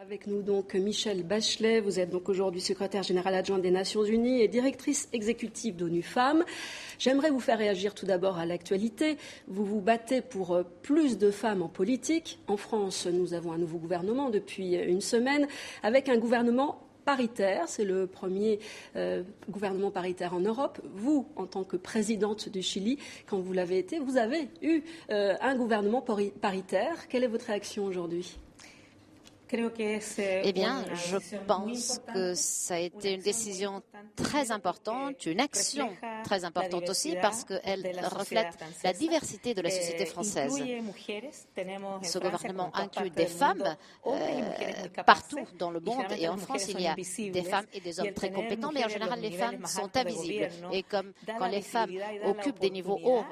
Avec nous donc Michelle Bachelet, vous êtes donc aujourd'hui secrétaire générale adjointe des Nations Unies et directrice exécutive d'ONU Femmes. J'aimerais vous faire réagir tout d'abord à l'actualité. Vous vous battez pour plus de femmes en politique. En France, nous avons un nouveau gouvernement depuis une semaine avec un gouvernement paritaire. C'est le premier gouvernement paritaire en Europe. Vous, en tant que présidente du Chili, quand vous l'avez été, vous avez eu un gouvernement paritaire. Quelle est votre réaction aujourd'hui ? Eh bien, je pense que ça a été une décision très importante, une action très importante aussi, parce qu'elle reflète la diversité de la société française. Ce gouvernement inclut des femmes partout dans le monde, et en France, il y a des femmes et des hommes très compétents, mais en général, les femmes sont invisibles. Et comme quand les femmes occupent des niveaux hauts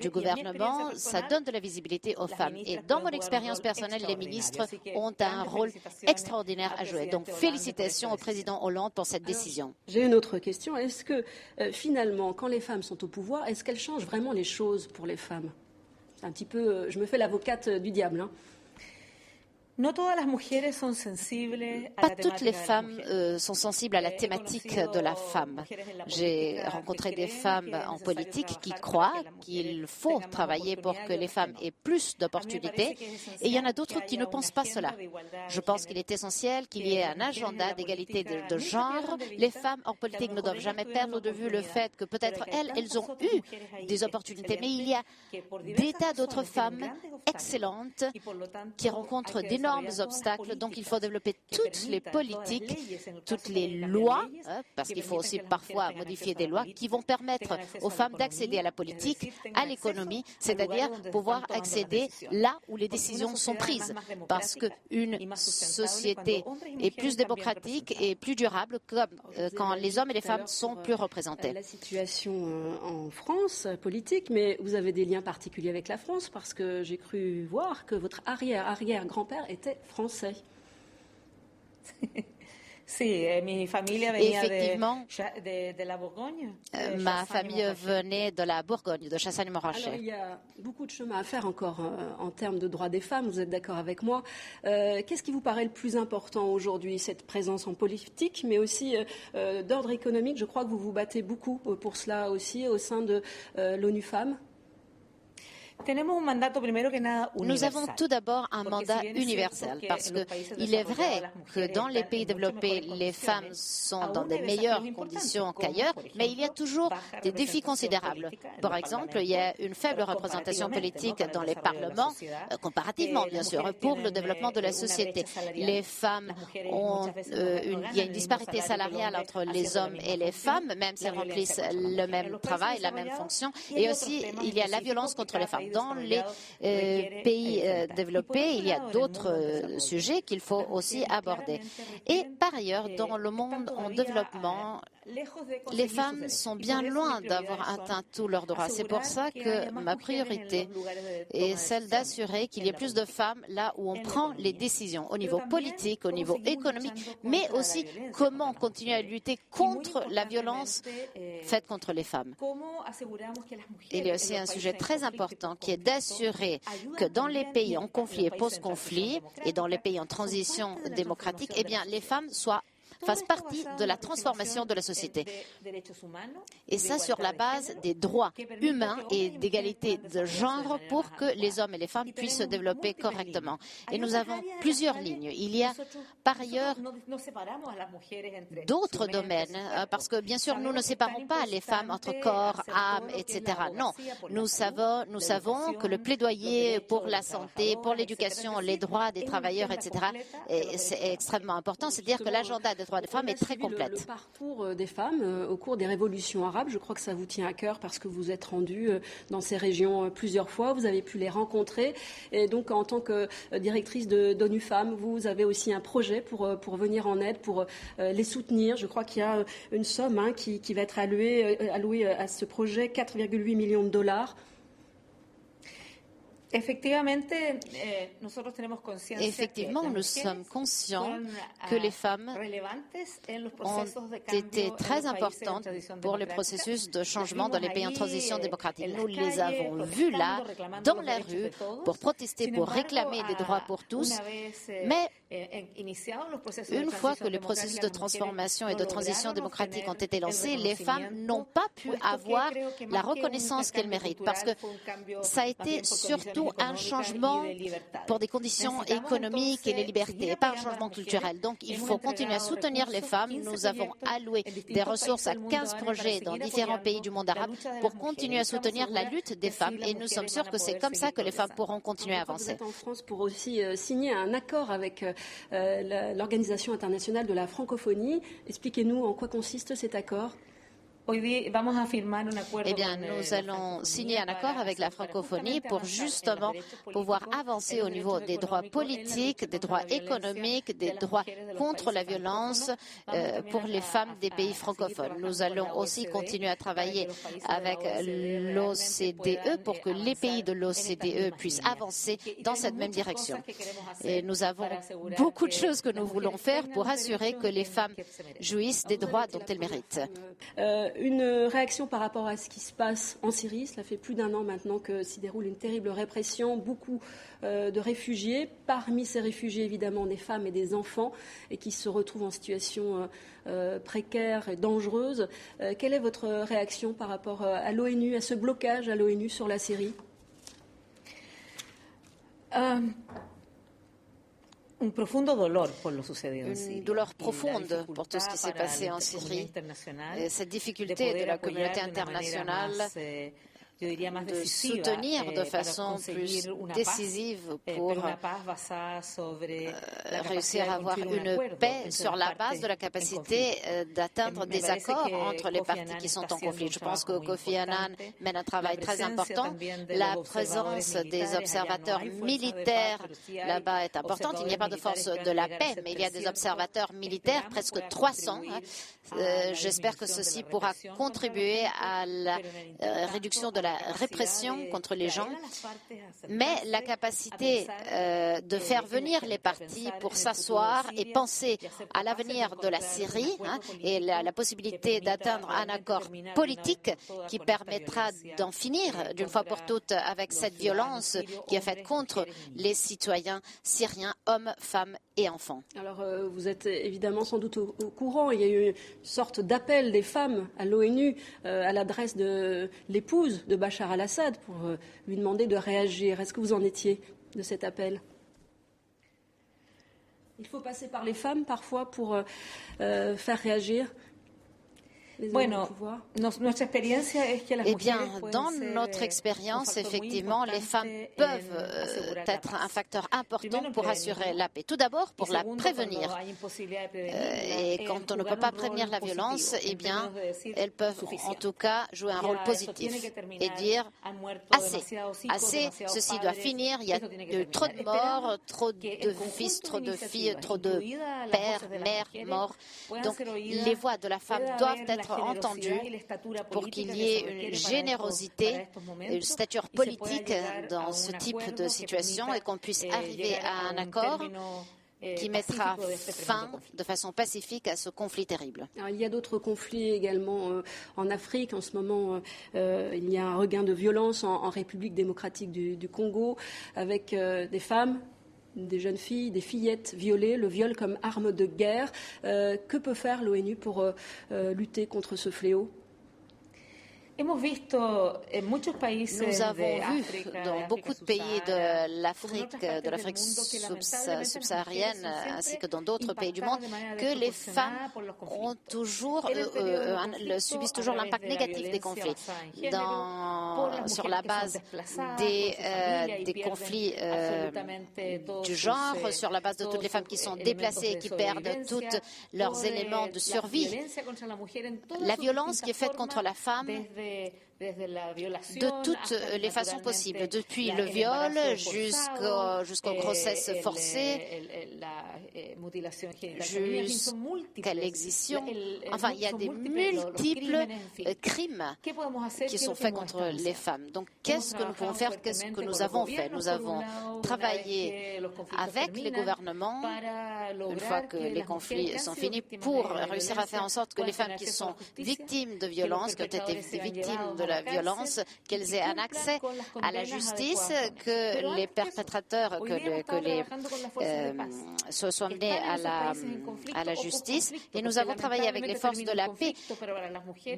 du gouvernement, ça donne de la visibilité aux femmes. Et dans mon expérience personnelle, les ministres ont un rôle extraordinaire à jouer. Donc, félicitations au président Hollande pour cette décision. J'ai une autre question. Est-ce que, finalement, quand les femmes sont au pouvoir, est-ce qu'elles changent vraiment les choses pour les femmes ? C'est un petit peu... je me fais l'avocate du diable, hein. Pas toutes les femmes sont sensibles à la thématique de la femme. J'ai rencontré des femmes en politique qui croient qu'il faut travailler pour que les femmes aient plus d'opportunités, et il y en a d'autres qui ne pensent pas cela. Je pense qu'il est essentiel qu'il y ait un agenda d'égalité de genre. Les femmes en politique ne doivent jamais perdre de vue le fait que peut-être elles ont eu des opportunités, mais il y a des tas d'autres femmes excellentes qui rencontrent d'énormes obstacles. Donc, il faut développer toutes les politiques, toutes les lois, parce qu'il faut aussi parfois modifier des lois qui vont permettre aux femmes d'accéder à la politique, à l'économie, c'est-à-dire pouvoir accéder là où les décisions sont prises. Parce qu'une société est plus démocratique et plus durable quand les hommes et les femmes sont plus représentés. La situation en France politique, mais vous avez des liens particuliers avec la France parce que j'ai cru voir que votre arrière-grand-père était français. Effectivement, ma famille venait de la Bourgogne, de Chassagne-Montrachet. Il y a beaucoup de chemin à faire encore en termes de droits des femmes, vous êtes d'accord avec moi. Qu'est-ce qui vous paraît le plus important aujourd'hui, cette présence en politique, mais aussi d'ordre économique? Je crois que vous vous battez beaucoup pour cela aussi au sein de l'ONU Femmes. Nous avons tout d'abord un mandat universel parce qu'il est vrai que dans les pays développés, les femmes sont dans des meilleures conditions qu'ailleurs, mais il y a toujours des défis considérables. Par exemple, il y a une faible représentation politique dans les parlements, comparativement bien sûr, pour le développement de la société. Les femmes il y a une disparité salariale entre les hommes et les femmes, même si elles remplissent le même travail, la même fonction, et aussi il y a la violence contre les femmes. Dans les pays développés, il y a d'autres sujets qu'il faut aussi aborder. Et par ailleurs, dans le monde en développement, les femmes sont bien loin d'avoir atteint tous leurs droits. C'est pour ça que ma priorité est celle d'assurer qu'il y ait plus de femmes là où on prend les décisions, au niveau politique, au niveau économique, mais aussi comment continuer à lutter contre la violence faite contre les femmes. Il y a aussi un sujet très important qui est d'assurer que dans les pays en conflit et post-conflit et dans les pays en transition démocratique, eh bien, les femmes fassent partie de la transformation de la société. Et ça sur la base des droits humains et d'égalité de genre pour que les hommes et les femmes puissent se développer correctement. Et nous avons plusieurs lignes. Il y a par ailleurs d'autres domaines, parce que bien sûr, nous ne séparons pas les femmes entre corps, âme, etc. Non, nous savons que le plaidoyer pour la santé, pour l'éducation, les droits des travailleurs, etc., c'est extrêmement important. C'est-à-dire que l'agenda des droits des femmes est très complète. Le parcours des femmes au cours des révolutions arabes, je crois que ça vous tient à cœur parce que vous êtes rendu dans ces régions plusieurs fois, vous avez pu les rencontrer et donc en tant que directrice d'ONU Femmes, vous avez aussi un projet pour venir en aide, pour les soutenir. Je crois qu'il y a une somme qui va être allouée à ce projet, 4,8 millions de dollars. Effectivement, nous sommes conscients que les femmes ont été très importantes pour le processus de changement dans les pays en transition démocratique. Nous les avons vus là, dans la rue, pour protester, pour réclamer des droits pour tous. Mais Une fois que les processus de transformation et de transition démocratique ont été lancés, les femmes n'ont pas pu avoir la reconnaissance qu'elles méritent, parce que ça a été surtout un changement pour des conditions économiques et les libertés, et pas un changement culturel. Donc, il faut continuer à soutenir les femmes. Nous avons alloué des ressources à 15 projets dans différents pays du monde arabe pour continuer à soutenir la lutte des femmes, et nous sommes sûrs que c'est comme ça que les femmes pourront continuer à avancer. Vous êtes en France pour aussi signer un accord avec l'Organisation internationale de la francophonie. Expliquez-nous en quoi consiste cet accord. Eh bien, nous allons signer un accord avec la francophonie pour justement pouvoir avancer au niveau des droits politiques, des droits économiques, des droits contre la violence pour les femmes des pays francophones. Nous allons aussi continuer à travailler avec l'OCDE pour que les pays de l'OCDE puissent avancer dans cette même direction. Et nous avons beaucoup de choses que nous voulons faire pour assurer que les femmes jouissent des droits dont elles méritent. Une réaction par rapport à ce qui se passe en Syrie. Cela fait plus d'un an maintenant que s'y déroule une terrible répression. Beaucoup de réfugiés. Parmi ces réfugiés, évidemment, des femmes et des enfants et qui se retrouvent en situation précaire et dangereuse. Quelle est votre réaction par rapport à l'ONU, à ce blocage à l'ONU sur la Syrie? Une douleur profonde pour tout ce qui s'est passé en Syrie. Et cette difficulté de la communauté internationale de soutenir de façon plus décisive pour réussir à avoir une paix sur la base de la capacité d'atteindre des accords entre les parties qui sont en conflit. Je pense que Kofi Annan mène un travail très important. La présence des observateurs militaires là-bas est importante. Il n'y a pas de force de la paix, mais il y a des observateurs militaires, presque 300. J'espère que ceci pourra contribuer à la réduction de la répression contre les gens, mais la capacité de faire venir les parties pour s'asseoir et penser à l'avenir de la Syrie et la possibilité d'atteindre un accord politique qui permettra d'en finir d'une fois pour toutes avec cette violence qui est faite contre les citoyens syriens, hommes, femmes et enfants. Alors, vous êtes évidemment sans doute au courant, il y a eu une sorte d'appel des femmes à l'ONU à l'adresse de l'épouse de Bachar al-Assad pour lui demander de réagir. Est-ce que vous en étiez de cet appel? Il faut passer par les femmes parfois pour faire réagir. Eh bien, dans notre expérience, effectivement, les femmes peuvent être un facteur important pour assurer la paix. Tout d'abord, pour la prévenir. Et quand on ne peut pas prévenir la violence, eh bien, elles peuvent en tout cas jouer un rôle positif et dire assez, assez, ceci doit finir, il y a trop de morts, trop de fils, trop de filles, trop de pères, mères morts. Donc, les voix de la femme doivent être entendu pour qu'il y ait une générosité, une stature politique dans ce type de situation et qu'on puisse arriver à un accord qui mettra fin de façon pacifique à ce conflit terrible. Alors, il y a d'autres conflits également en Afrique. En ce moment, il y a un regain de violence en République démocratique du Congo avec des femmes, des jeunes filles, des fillettes violées, le viol comme arme de guerre. Que peut faire l'ONU pour lutter contre ce fléau? Nous avons vu dans beaucoup de pays de l'Afrique subsaharienne, ainsi que dans d'autres pays du monde, que les femmes subissent toujours l'impact négatif des conflits. Sur la base des conflits du genre, sur la base de toutes les femmes qui sont déplacées et qui perdent tous leurs éléments de survie. La violence qui est faite contre la femme de toutes les façons possibles, depuis le viol jusqu'aux grossesses forcées, jusqu'à l'excision. Enfin, il y a des multiples crimes qui sont faits contre les femmes. Donc, qu'est-ce que nous pouvons faire? Qu'est-ce que nous avons fait? Nous avons travaillé avec les gouvernements, une fois que les conflits sont finis, pour réussir à faire en sorte que les femmes qui sont victimes de violences, qui ont été victimes de la violence, qu'elles aient un accès à la justice, que les perpétrateurs, soient menés à la justice. Et nous avons travaillé avec les forces de la paix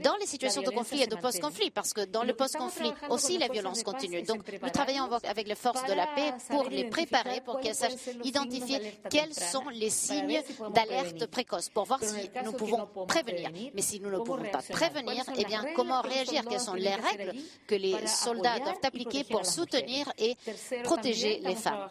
dans les situations de conflit et de post-conflit, parce que dans le post-conflit aussi la violence continue. Donc nous travaillons avec les forces de la paix pour les préparer, pour qu'elles sachent identifier quels sont les signes d'alerte précoce, pour voir si nous pouvons prévenir. Mais si nous ne pouvons pas prévenir, eh bien, comment réagir? Quelles sont les règles que les soldats doivent appliquer pour soutenir et protéger les femmes?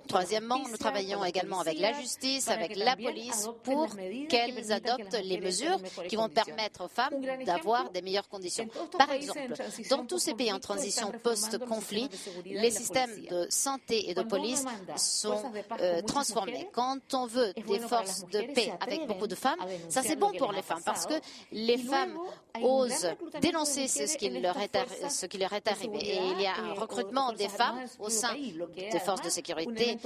Troisièmement, nous travaillons également avec la justice, avec la police, pour qu'elles adoptent les mesures qui vont permettre aux femmes d'avoir des meilleures conditions. Par exemple, dans tous ces pays en transition post-conflit, les systèmes de santé et de police sont transformés. Quand on veut des forces de paix avec beaucoup de femmes, ça c'est bon pour les femmes, parce que les femmes osent dénoncer ce qui leur est arrivé. Et il y a un recrutement des femmes au sein des forces de sécurité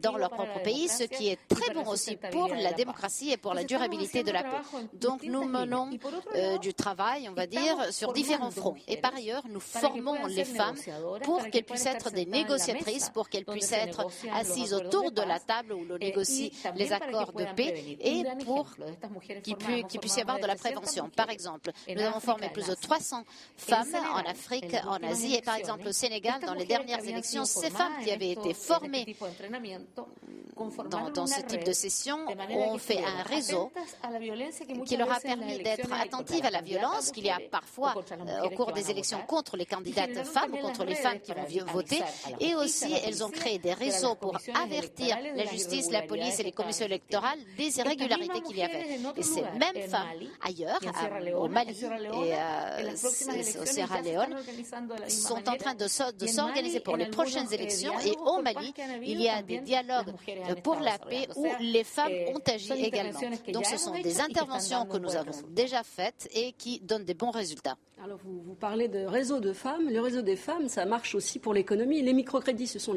dans leur propre pays, ce qui est très bon aussi pour la démocratie et pour la durabilité de la paix. Donc nous menons du travail, on va dire, sur différents fronts. Et par ailleurs, nous formons les femmes pour qu'elles puissent être des négociatrices, pour qu'elles puissent être assises autour de la table où l'on négocie les accords de paix et pour qu'il puisse y avoir de la prévention. Par exemple, nous avons formé plus de 300 femmes en Afrique, en Asie et par exemple au Sénégal, dans les dernières élections, ces femmes qui avaient été formées dans ce type de session ont fait un réseau qui leur a permis d'être attentives à la violence qu'il y a parfois au cours des élections contre les candidates femmes ou contre les femmes qui vont voter. Et aussi, elles ont créé des réseaux pour avertir la justice, la police et les commissions électorales des irrégularités qu'il y avait. Et ces mêmes femmes, ailleurs, au Mali et au Sierra Leone, sont en train de s'organiser pour les prochaines élections. Et au Mali, il y a des dialogues pour la paix où les femmes ont agi également. Donc ce sont des interventions que nous avons déjà faites et qui donnent des bons résultats. Alors vous parlez de réseau de femmes. Le réseau des femmes, ça marche aussi pour l'économie. Les microcrédits, ce sont